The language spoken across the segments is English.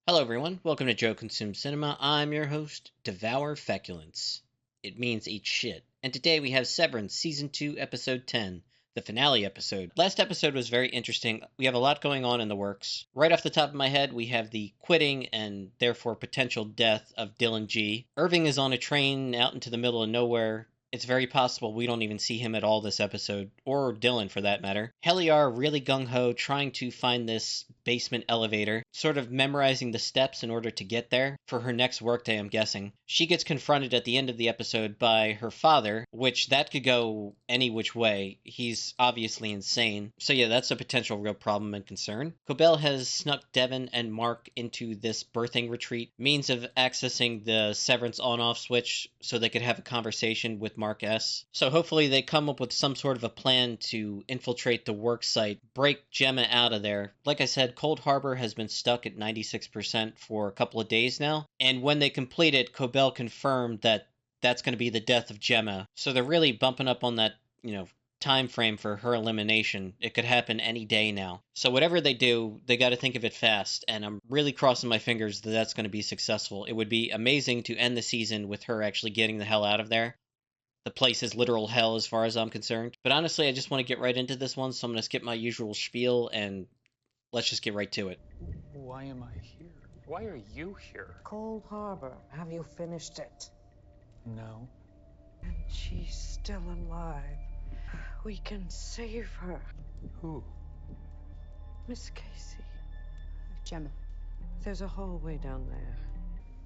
Hello, everyone. Welcome to Joe Consumes Cinema. I'm your host, Devour Feculence. It means eat shit. And today we have Severance, Season 2, Episode 10, the finale episode. Last episode was very interesting. We have a lot going on in the works. Right off the top of my head, we have the quitting and therefore potential death of Dylan G. Irving is on a train out into the middle of nowhere. It's very possible we don't even see him at all this episode, or Dylan for that matter. Heliar really gung-ho trying to find this basement elevator, sort of memorizing the steps in order to get there for her next workday, I'm guessing. She gets confronted at the end of the episode by her father, which that could go any which way. He's obviously insane. So yeah, that's a potential real problem and concern. Cobell has snuck Devon and Mark into this birthing retreat, means of accessing the Severance on-off switch so they could have a conversation with Mark S. So hopefully they come up with some sort of a plan to infiltrate the work site, break Gemma out of there. Like I said, Cold Harbor has been stuck at 96% for a couple of days now, and when they complete it, Cobell confirmed that that's going to be the death of Gemma. So they're really bumping up on that, time frame for her elimination. It could happen any day now. So whatever they do, they got to think of it fast, and I'm really crossing my fingers that that's going to be successful. It would be amazing to end the season with her actually getting the hell out of there. The place is literal hell as far as I'm concerned. But honestly, I just want to get right into this one, so I'm going to skip my usual spiel and let's just get right to it. Why am I here? Why are you here? Cold Harbor. Have you finished it? No. And she's still alive. We can save her. Who? Miss Casey. Gemma. There's a hallway down there.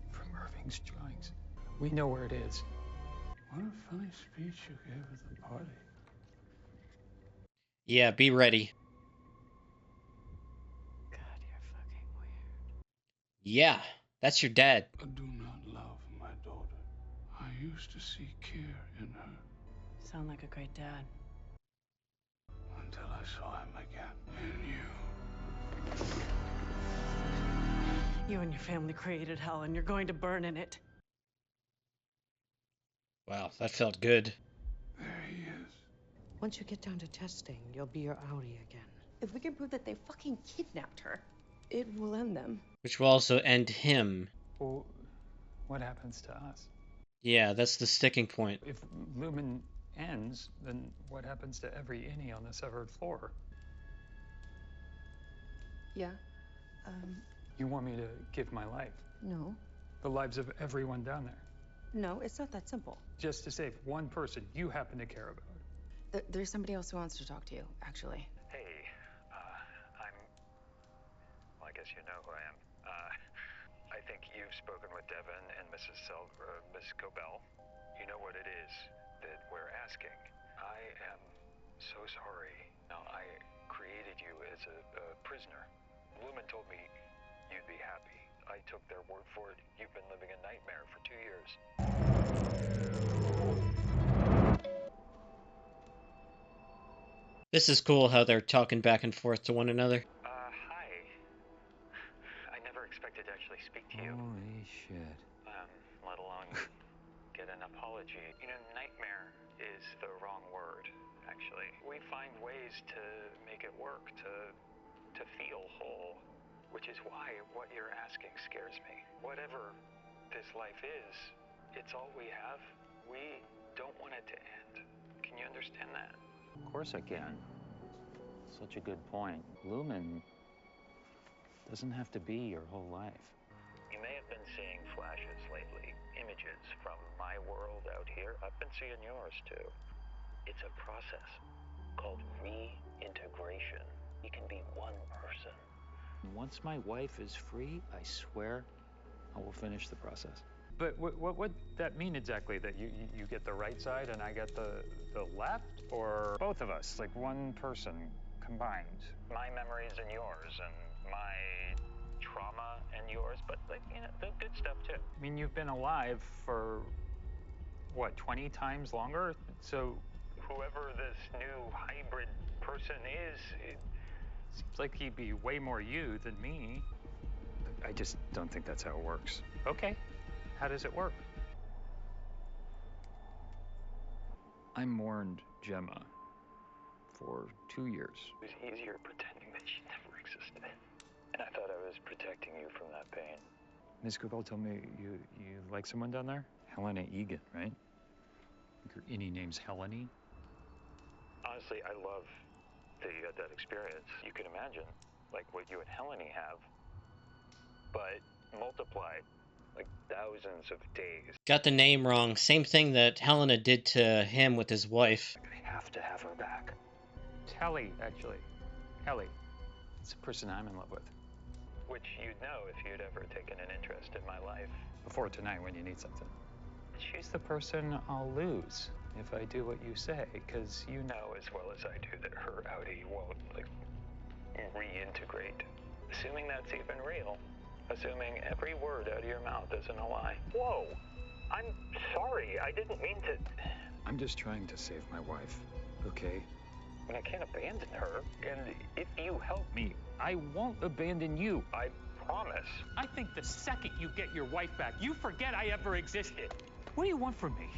From Irving's drawings. We know where it is. What a funny speech you gave at the party. Yeah, be ready. God, you're fucking weird. Yeah, that's your dad. I do not love my daughter. I used to see care in her Sound like a great dad. until I saw him again in you. You and your family created hell, and you're going to burn in it. Wow, that felt good. There he is. Once you get down to testing, you'll be your outie again. If we can prove that they fucking kidnapped her, it will end them. Which will also end him. Well, what happens to us? Yeah, that's the sticking point. If Lumen ends, then what happens to every innie on the severed floor? Yeah. You want me to give my life? No. The lives of everyone down there? No, it's not that simple. Just to save one person you happen to care about. There's somebody else who wants to talk to you, actually. Hey, well, I guess you know who I am. I think you've spoken with Devon and Miss Cobell. You know what it is that we're asking. I am so sorry. Now, I created you as a prisoner. Lumen told me you'd be happy. I took their word for it. You've been living a nightmare for 2 years. This is cool how they're talking back and forth to one another. Hi. I never expected to actually speak to you. Holy shit. Let alone get an apology. You know, nightmare is the wrong word, actually. We find ways to make it work, to feel whole, which is why what you're asking scares me. Whatever this life is, it's all we have. We don't want it to end. Can you understand that? Of course I can. Such a good point. Lumen doesn't have to be your whole life. You may have been seeing flashes lately, images from my world out here. I've been seeing yours too. It's a process called reintegration. You can be one person. Once my wife is free, I swear I will finish the process. But what would that mean exactly? That you get the right side and I get the left? Or both of us, like one person combined? My memories and yours, and my trauma and yours, but like, you know, the good stuff too. I mean, you've been alive for, what, 20 times longer? So Whoever this new hybrid person is, it seems like he'd be way more you than me. I just don't think that's how it works. Okay, how does it work? I mourned Gemma for 2 years. it was easier pretending that she never existed. And I thought I was protecting you from that pain. Miss Goodall told me you like someone down there? Helena Egan, right? Your innie name's Helene? Honestly, I love that you had that experience. You can imagine, like, what you and Helene have, but multiplied, like, thousands of days. Got the name wrong. Same thing that Helena did to him with his wife. I have to have her back. It's Helly, actually. Helly. It's the person I'm in love with. Which you'd know if you'd ever taken an interest in my life. Before tonight when you need something. She's the person I'll lose if I do what you say, because you know As well as I do that her outie won't, like, reintegrate. Assuming that's even real. Assuming every word out of your mouth isn't a lie. Whoa! I'm sorry. I didn't mean to. I'm just trying to save my wife, okay? I can't abandon her. And if you help Me, I won't abandon you. I promise. I think the second you get your wife back, you forget I ever existed. What do you want from me?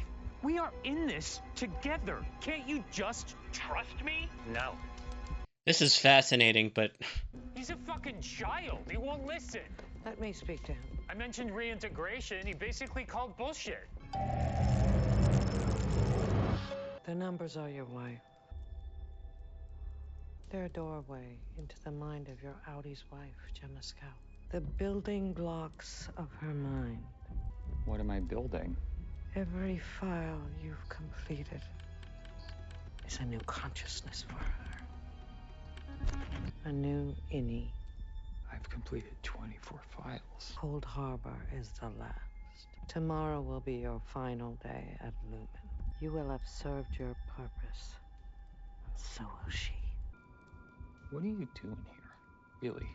We are in this together. Can't you just trust me? No. This is fascinating, but He's a fucking child. He won't listen. Let me speak to him. I mentioned reintegration. He basically called bullshit. The numbers are your wife. They're a doorway into the mind of your Audie's wife, Gemma Scout. The building blocks of her mind. What am I building? Every file you've completed is a new consciousness for her. A new innie. I've completed 24 files. Cold Harbor is the last. Tomorrow will be your final day at Lumen. You will have served your purpose. So will she. What are you doing here? Really?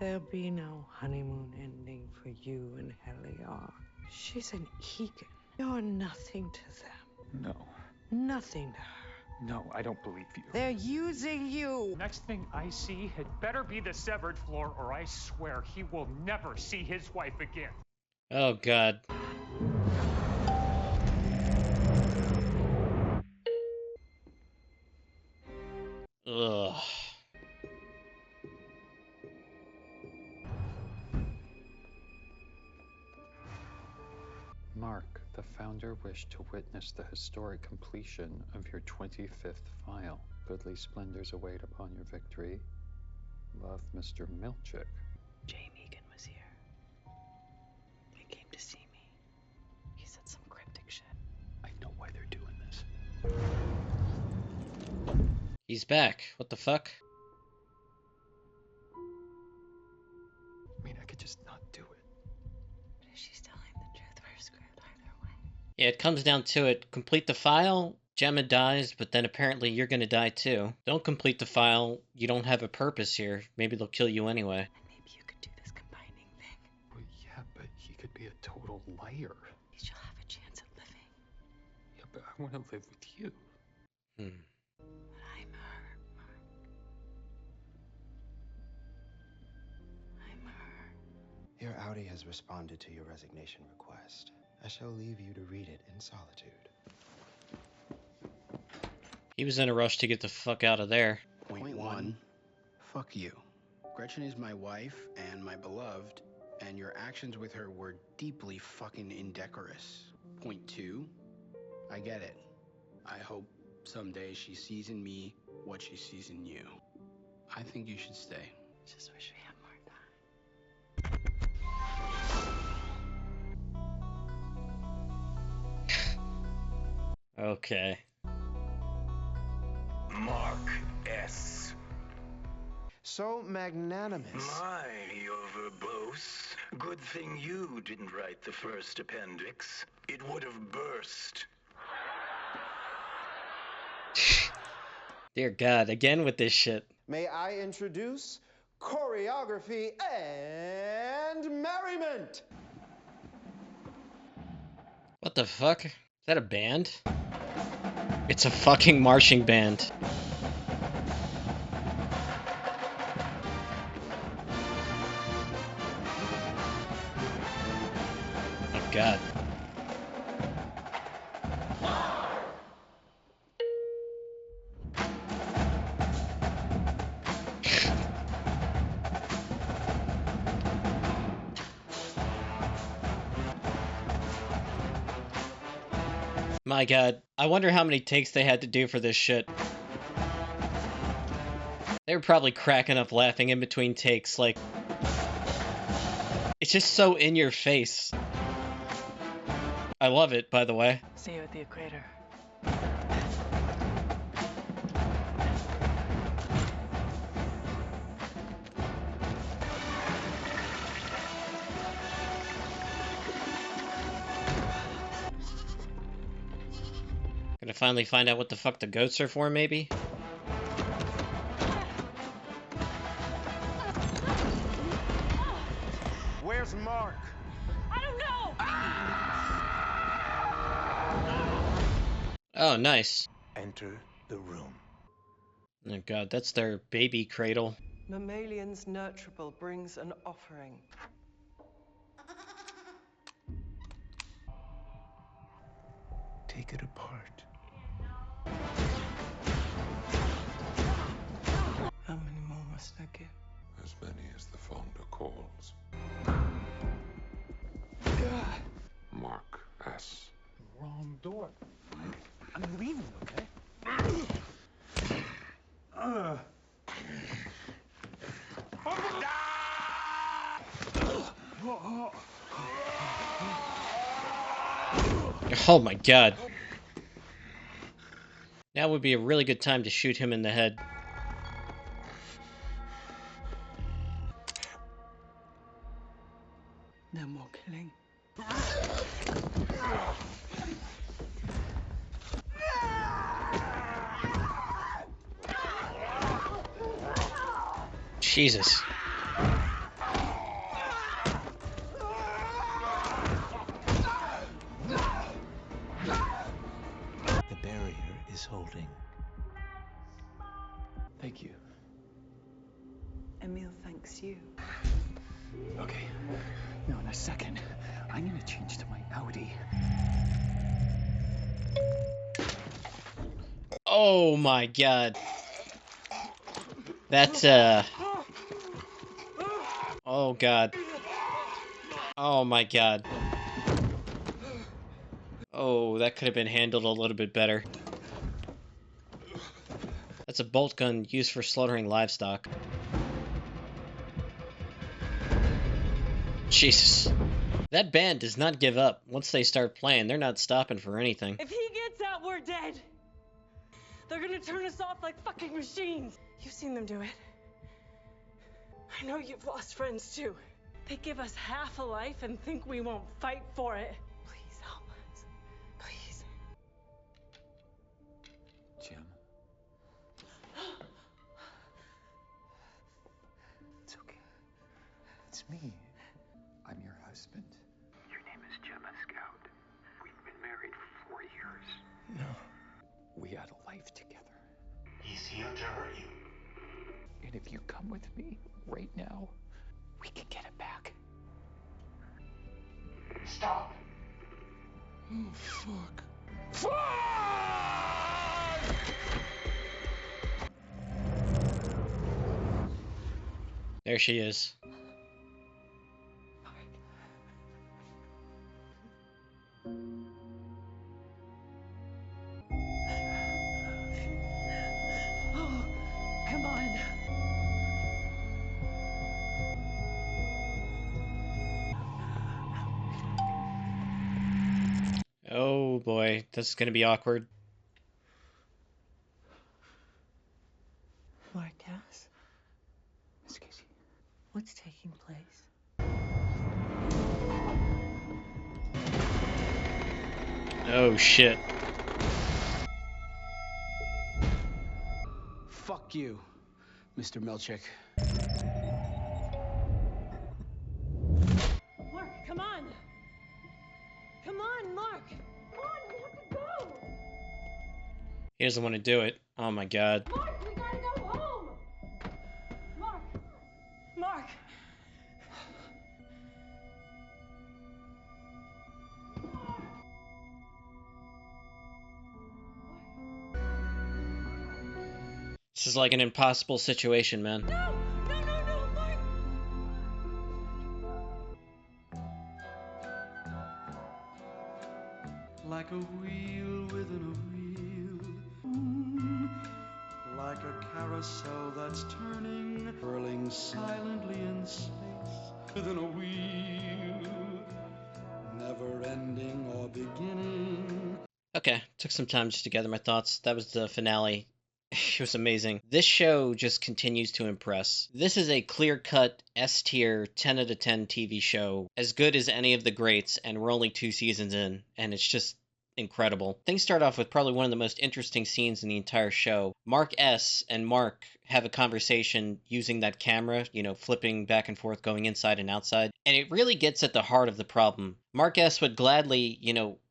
There'll be no honeymoon ending for you and Heliar. She's an Egan. You're nothing to them. No. Nothing to her. No, I don't believe you. They're using you. Next thing I see, it better be the severed floor, or I swear he will never see his wife again. oh god. Ugh. Mark, the founder wished to witness the historic completion of your 25th file. Goodly splendors await upon your victory. Love, Mr. Milchick. Jay Megan was here. They came to see me. He said some cryptic shit. I know why they're doing this. He's back. What the fuck? I mean, I could just not do it. But if she's telling the truth, we're screwed either way. Yeah, it comes down to it. Complete the file, Gemma dies, but then apparently you're gonna die too. Don't complete the file, you don't have a purpose here. Maybe they'll kill you anyway. And maybe you could do this combining thing. Well, yeah, but he could be a total liar. She'll have a chance at living. Yeah, but I want to live with you. Hmm. But I'm her, Mark. I'm her. Your Audi has responded to your resignation request. I shall leave you to read it in solitude. He was in a rush to get the fuck out of there. Point one, fuck you. Gretchen is my wife and my beloved, and your actions with her were deeply fucking indecorous. Point two, I get it. I hope someday she sees in me what she sees in you. I think you should stay. Just wish we had more time. Okay. Mark S. So magnanimous. My, you're verbose. Good thing you didn't write the first appendix. It would have burst. Dear God, again with this shit. May I introduce choreography and merriment? What the fuck? Is that a band? It's a fucking marching band. Oh God. My god, I wonder how many takes they had to do for this shit. They were probably cracking up laughing in between takes, like... It's just so in your face. I love it, by the way. See you at the equator. Gonna finally find out what the fuck the goats are for, maybe? Where's Mark? I don't know! Oh, nice. Enter the room. Oh god, that's their baby cradle. Mammalian's nurturable brings an offering. Take it apart. How many more must I give? As many as the founder calls. Mark S. Wrong door. I'm leaving, okay? Oh my god. Now would be a really good time to shoot him in the head. No more killing. Jesus. The barrier is holding. Thank you. Emil thanks you. Okay. Now in a second, I'm gonna change to my Audi. Oh my god. That's, oh god. Oh my god. Oh, that could have been handled a little bit better. That's a bolt gun used for slaughtering livestock. Jesus. That band does not give up. Once they start playing, they're not stopping for anything. If he gets out, we're dead. They're gonna turn us off like fucking machines. You've seen them do it. I know you've lost friends too. They give us half a life and think we won't fight for it. Please help us. Please. Jim. It's okay. It's me. I'm your husband. Your name is Gemma Scout. We've been married for 4 years. No. We had a life together. He's here to hurt you. And if you come with me right now, we can get it back. Stop. Oh, fuck. There she is. Oh, come on. Oh boy, this is gonna be awkward. Marcus, Miss Casey. what's taking place? Oh shit. Fuck you, Mr. Milchick. Mark, come on. Come on, Mark. Come on, we have to go. He doesn't want to do it. Oh my god. Mark, we gotta go home. Mark. Mark. This is like an impossible situation, man. No, Mark. Like a wheel planets turning, whirling silently in space within a wheel, never ending or beginning. Okay, took some time just to gather my thoughts. That was the finale. It was amazing. This show just continues to impress. This is a clear-cut S tier 10 out of 10 TV show, as good as any of the greats, and we're only 2 seasons in, and it's just incredible. Things start off with probably one of the most interesting scenes in the entire show. Mark S. and Mark have a conversation using that camera, flipping back and forth, going inside and outside. And it really gets at the heart of the problem. Mark S. would gladly,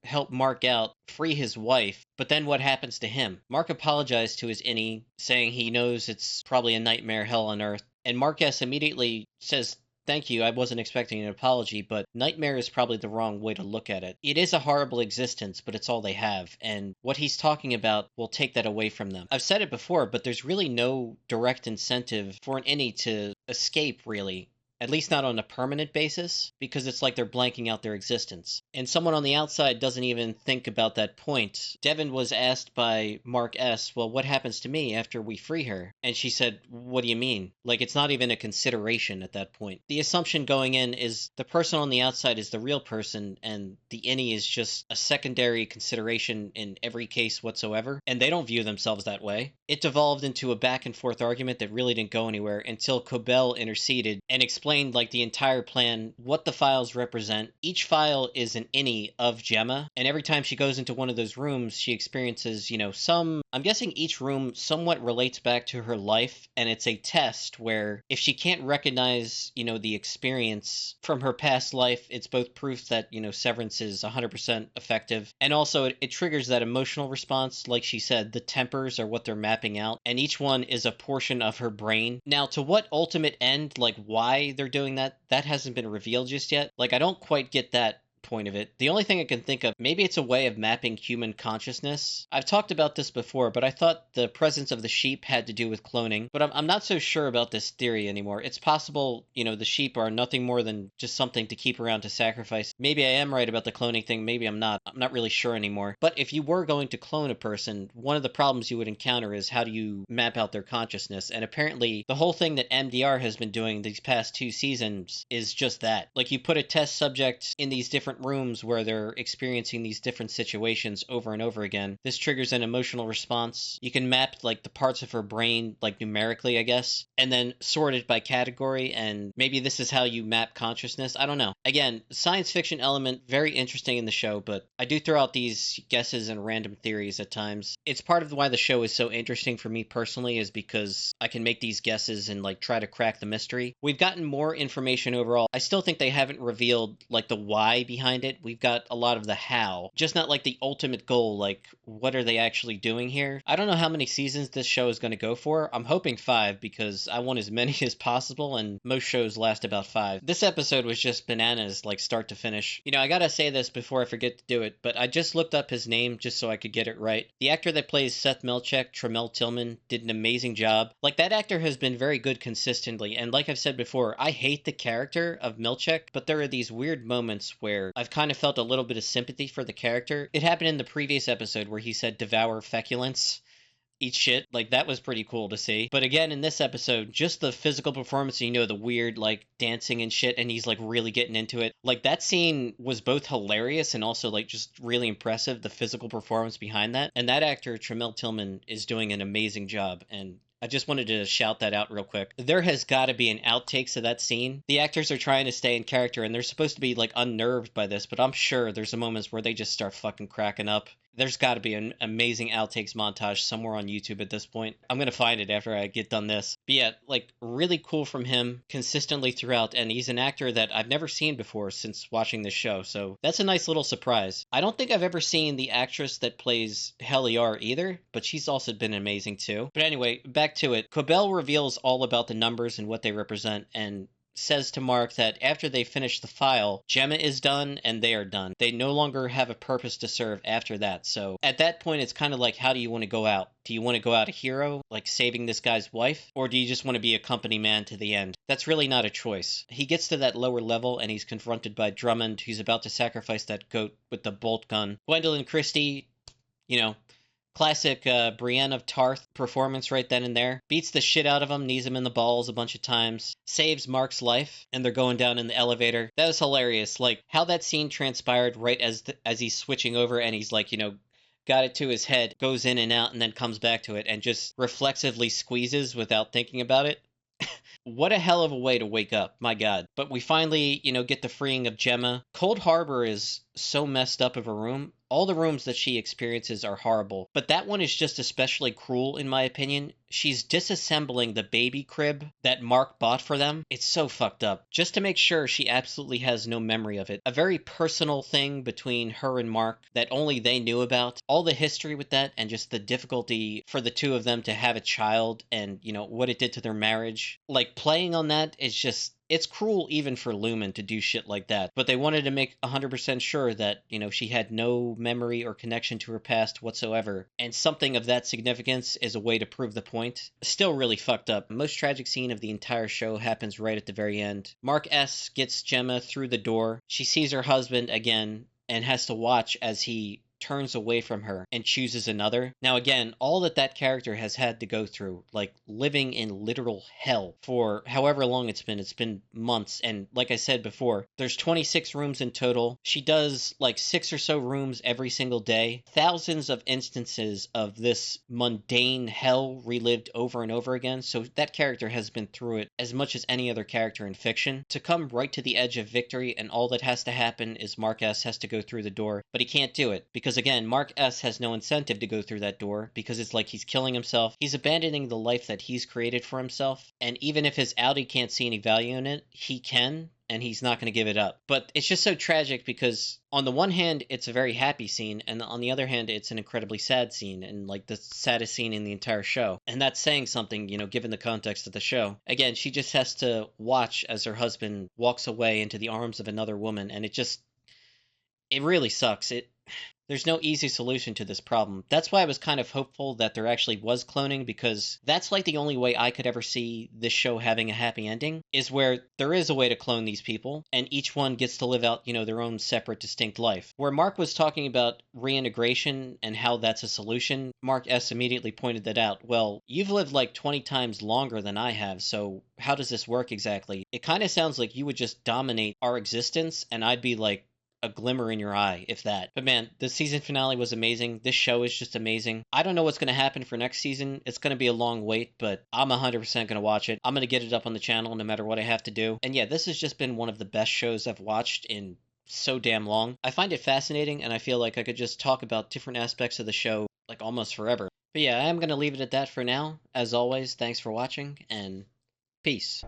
help Mark out, free his wife, but then what happens to him? Mark apologized to his innie, saying he knows it's probably a nightmare hell on earth. And Mark S. immediately says, "Thank you, I wasn't expecting an apology, but nightmare is probably the wrong way to look at it. It is a horrible existence, but it's all they have, and what he's talking about will take that away from them." I've said it before, but there's really no direct incentive for an innie to escape, really. At least not on a permanent basis, because it's like they're blanking out their existence. And someone on the outside doesn't even think about that point. Devin was asked by Mark S., "Well, what happens to me after we free her?" And she said, "What do you mean?" Like, it's not even a consideration at that point. The assumption going in is the person on the outside is the real person, and the innie is just a secondary consideration in every case whatsoever, and they don't view themselves that way. It devolved into a back and forth argument that really didn't go anywhere until Cobell interceded and explained like the entire plan, what the files represent. Each file is an innie of Gemma, and every time she goes into one of those rooms, she experiences, I'm guessing each room somewhat relates back to her life, and it's a test where if she can't recognize, the experience from her past life, it's both proof that, Severance is 100% effective, and also it triggers that emotional response. Like she said, the tempers are what they're mapping out, and each one is a portion of her brain. Now, to what ultimate end, like why they're doing that hasn't been revealed just yet. Like, I don't quite get that point of it. The only thing I can think of, maybe it's a way of mapping human consciousness. I've talked about this before, but I thought the presence of the sheep had to do with cloning, but I'm not so sure about this theory anymore. It's possible, the sheep are nothing more than just something to keep around to sacrifice. Maybe I am right about the cloning thing, maybe I'm not. I'm not really sure anymore. But if you were going to clone a person, one of the problems you would encounter is how do you map out their consciousness? And apparently the whole thing that MDR has been doing these past 2 seasons is just that. Like, you put a test subject in these different rooms where they're experiencing these different situations over and over again. This triggers an emotional response. You can map like the parts of her brain, like numerically, I guess, and then sort it by category, and maybe this is how you map consciousness. I don't know. Again, science fiction element, very interesting in the show, but I do throw out these guesses and random theories at times. It's part of why the show is so interesting for me personally, is because I can make these guesses and like try to crack the mystery. We've gotten more information overall. I still think they haven't revealed like the why behind it. We've got a lot of the how, just not like the ultimate goal, like what are they actually doing here? I don't know how many seasons this show is going to go for. I'm hoping 5 because I want as many as possible, and most shows last about 5. This episode was just bananas, like start to finish. I gotta say this before I forget to do it, but I just looked up his name just so I could get it right. The actor that plays Seth Melchek, Tremel Tillman, did an amazing job. Like, that actor has been very good consistently, and like I've said before, I hate the character of Melchek, but there are these weird moments where I've kind of felt a little bit of sympathy for the character. It happened in the previous episode where he said devour feculence. Eat shit. Like, that was pretty cool to see. But again, in this episode, just the physical performance, the weird, like, dancing and shit, and he's, like, really getting into it. Like, that scene was both hilarious and also, like, just really impressive, the physical performance behind that. And that actor, Tremel Tillman, is doing an amazing job, and I just wanted to shout that out real quick. There has got to be an outtakes of that scene. The actors are trying to stay in character, and they're supposed to be, like, unnerved by this, but I'm sure there's some moments where they just start fucking cracking up. There's got to be an amazing outtakes montage somewhere on YouTube at this point. I'm going to find it after I get done this. But yeah, like, really cool from him consistently throughout, and he's an actor that I've never seen before since watching this show, so that's a nice little surprise. I don't think I've ever seen the actress that plays Heliar either, but she's also been amazing too. But anyway, back to it. Cobell reveals all about the numbers and what they represent, and says to Mark that after they finish the file, Gemma is done and they are done. They no longer have a purpose to serve after that. So at that point, it's kind of like, how do you want to go out? Do you want to go out a hero, like saving this guy's wife? Or do you just want to be a company man to the end? That's really not a choice. He gets to that lower level and he's confronted by Drummond, who's about to sacrifice that goat with the bolt gun. Gwendolyn Christie, Classic Brienne of Tarth performance right then and there. Beats the shit out of him, knees him in the balls a bunch of times, saves Mark's life, and they're going down in the elevator. That was hilarious. Like, how that scene transpired right as he's switching over and he's like, got it to his head, goes in and out, and then comes back to it and just reflexively squeezes without thinking about it. What a hell of a way to wake up, my God. But we finally, get the freeing of Gemma. Cold Harbor is so messed up of a room. All the rooms that she experiences are horrible, but that one is just especially cruel in my opinion. She's disassembling the baby crib that Mark bought for them. It's so fucked up, just to make sure she absolutely has no memory of it. A very personal thing between her and Mark that only they knew about. All the history with that and just the difficulty for the two of them to have a child and, what it did to their marriage. Like, playing on that is just... It's cruel even for Lumen to do shit like that, but they wanted to make 100% sure that, she had no memory or connection to her past whatsoever, and something of that significance is a way to prove the point. Still really fucked up. Most tragic scene of the entire show happens right at the very end. Mark S. gets Gemma through the door. She sees her husband again and has to watch as he turns away from her and chooses another. Now again, all that character has had to go through, like living in literal hell for however long it's been months, and like I said before, there's 26 rooms in total. She does like 6 or so rooms every single day. Thousands of instances of this mundane hell relived over and over again, so that character has been through it as much as any other character in fiction. To come right to the edge of victory and all that has to happen is Mark S. has to go through the door, but he can't do it because again, Mark S. has no incentive to go through that door because it's like he's killing himself. He's abandoning the life that he's created for himself. And even if his Audi can't see any value in it, he can, and he's not going to give it up. But it's just so tragic because on the one hand, it's a very happy scene, and on the other hand, it's an incredibly sad scene, and like the saddest scene in the entire show. And that's saying something, given the context of the show. Again, she just has to watch as her husband walks away into the arms of another woman, and it really sucks. There's no easy solution to this problem. That's why I was kind of hopeful that there actually was cloning, because that's like the only way I could ever see this show having a happy ending, is where there is a way to clone these people, and each one gets to live out, their own separate, distinct life. Where Mark was talking about reintegration and how that's a solution, Mark S. immediately pointed that out. Well, you've lived like 20 times longer than I have, so how does this work exactly? It kind of sounds like you would just dominate our existence, and I'd be like a glimmer in your eye, if that. But man, the season finale was amazing. This show is just amazing. I don't know what's going to happen for next season. It's going to be a long wait, but I'm 100% going to watch it. I'm going to get it up on the channel no matter what I have to do. And yeah, this has just been one of the best shows I've watched in so damn long. I find it fascinating, and I feel like I could just talk about different aspects of the show like almost forever. But yeah, I am going to leave it at that for now. As always, thanks for watching, and peace.